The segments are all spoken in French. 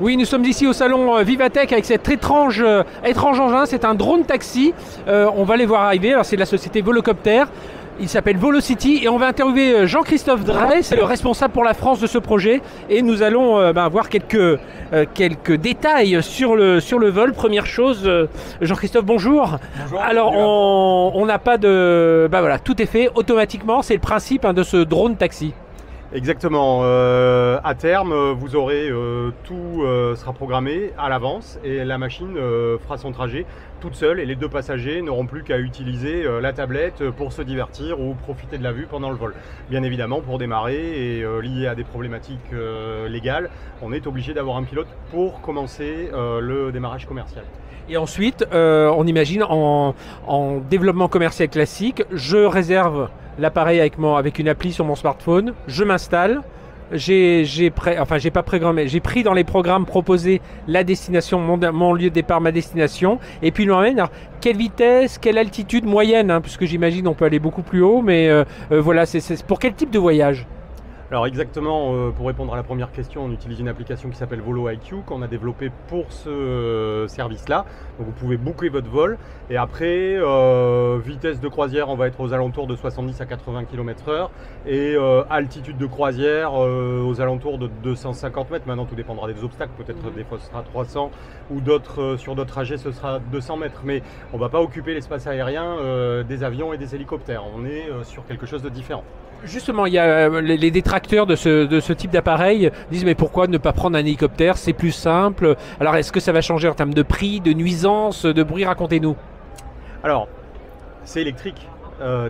Oui, nous sommes ici au salon Vivatech avec cet étrange engin, c'est un drone taxi. On va les voir arriver, alors c'est de la société Volocopter. Il s'appelle Volocity et on va interviewer Jean-Christophe Drey, c'est le responsable pour la France de ce projet. Et nous allons voir quelques détails sur le vol. Première chose, Jean-Christophe, bonjour. Bonjour. Alors on n'a pas de... voilà, tout est fait automatiquement, c'est le principe de ce drone taxi. Exactement. À terme, vous aurez tout sera programmé à l'avance et la machine fera son trajet toute seule et les deux passagers n'auront plus qu'à utiliser la tablette pour se divertir ou profiter de la vue pendant le vol. Bien évidemment, pour démarrer et lié à des problématiques légales, on est obligé d'avoir un pilote pour commencer le démarrage commercial. Et ensuite, on imagine en développement commercial classique, je réserve l'appareil avec une appli sur mon smartphone, je m'installe, j'ai pris dans les programmes proposés la destination, mon lieu de départ, ma destination, et puis il m'emmène. Alors, quelle vitesse, quelle altitude moyenne, puisque j'imagine on peut aller beaucoup plus haut, mais voilà, c'est pour quel type de voyage? Alors exactement, pour répondre à la première question, on utilise une application qui s'appelle Volo IQ qu'on a développée pour ce service-là. Donc vous pouvez booker votre vol et après, vitesse de croisière, on va être aux alentours de 70 à 80 km/h et altitude de croisière aux alentours de 250 mètres. Maintenant tout dépendra des obstacles, peut-être des fois ce sera 300 ou sur d'autres trajets ce sera 200 mètres. Mais on ne va pas occuper l'espace aérien des avions et des hélicoptères, on est sur quelque chose de différent. Justement, il y a les détracteurs de ce type d'appareil disent mais pourquoi ne pas prendre un hélicoptère, c'est plus simple. Alors est-ce que ça va changer en termes de prix, de nuisance, de bruit? Racontez-nous. Alors, c'est électrique,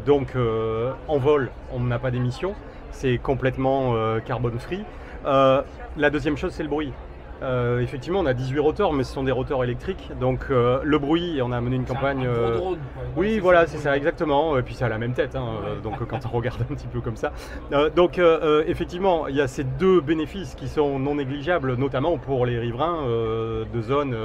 donc en vol, on n'a pas d'émissions, c'est complètement carbone free. La deuxième chose, c'est le bruit. Effectivement, on a 18 rotors, mais ce sont des rotors électriques. Donc le bruit, on a mené une campagne. Un gros drone, oui, voilà, c'est ça, exactement. Et puis ça a la même tête, donc quand on regarde un petit peu comme ça. Donc effectivement, il y a ces deux bénéfices qui sont non négligeables, notamment pour les riverains de zones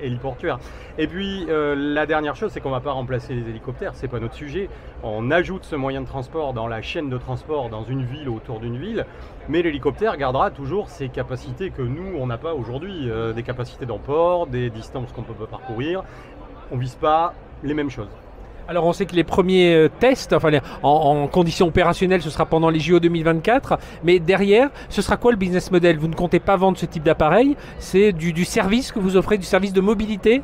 héliportuaires. Et puis la dernière chose, c'est qu'on ne va pas remplacer les hélicoptères, c'est pas notre sujet. On ajoute ce moyen de transport dans la chaîne de transport dans une ville, autour d'une ville, mais l'hélicoptère gardera toujours ses capacités que nous, on n'a pas aujourd'hui, des capacités d'emport, des distances qu'on peut pas parcourir. On vise pas les mêmes choses. Alors on sait que les premiers tests, en conditions opérationnelles, ce sera pendant les JO 2024, mais derrière, ce sera quoi le business model? Vous ne comptez pas vendre ce type d'appareil, c'est du service que vous offrez, du service de mobilité?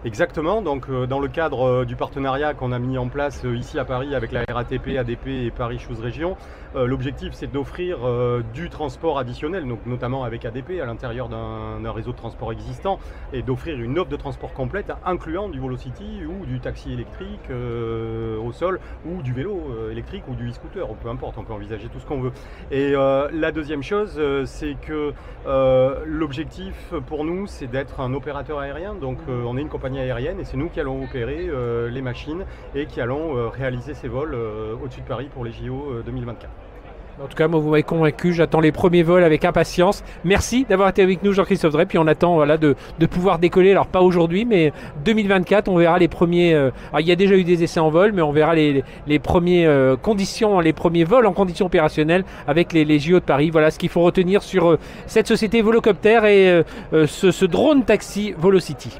Exactement, donc dans le cadre du partenariat qu'on a mis en place ici à Paris avec la RATP, ADP et Paris Choose Région, l'objectif c'est d'offrir du transport additionnel, donc notamment avec ADP à l'intérieur d'un réseau de transport existant, et d'offrir une offre de transport complète incluant du Volocity ou du taxi électrique au sol ou du vélo électrique ou du e-scooter, peu importe, on peut envisager tout ce qu'on veut. Et la deuxième chose c'est que l'objectif pour nous c'est d'être un opérateur aérien, donc on est une compagnie aérienne et c'est nous qui allons opérer les machines et qui allons réaliser ces vols au-dessus de Paris pour les JO 2024. En tout cas, moi, vous m'avez convaincu, j'attends les premiers vols avec impatience. Merci d'avoir été avec nous, Jean-Christophe Drey, puis on attend de pouvoir décoller, alors pas aujourd'hui, mais 2024, on verra les premiers... alors, il y a déjà eu des essais en vol, mais on verra les premiers conditions, les premiers vols en conditions opérationnelles avec les JO de Paris. Voilà ce qu'il faut retenir sur cette société Volocopter et ce drone taxi Volocity.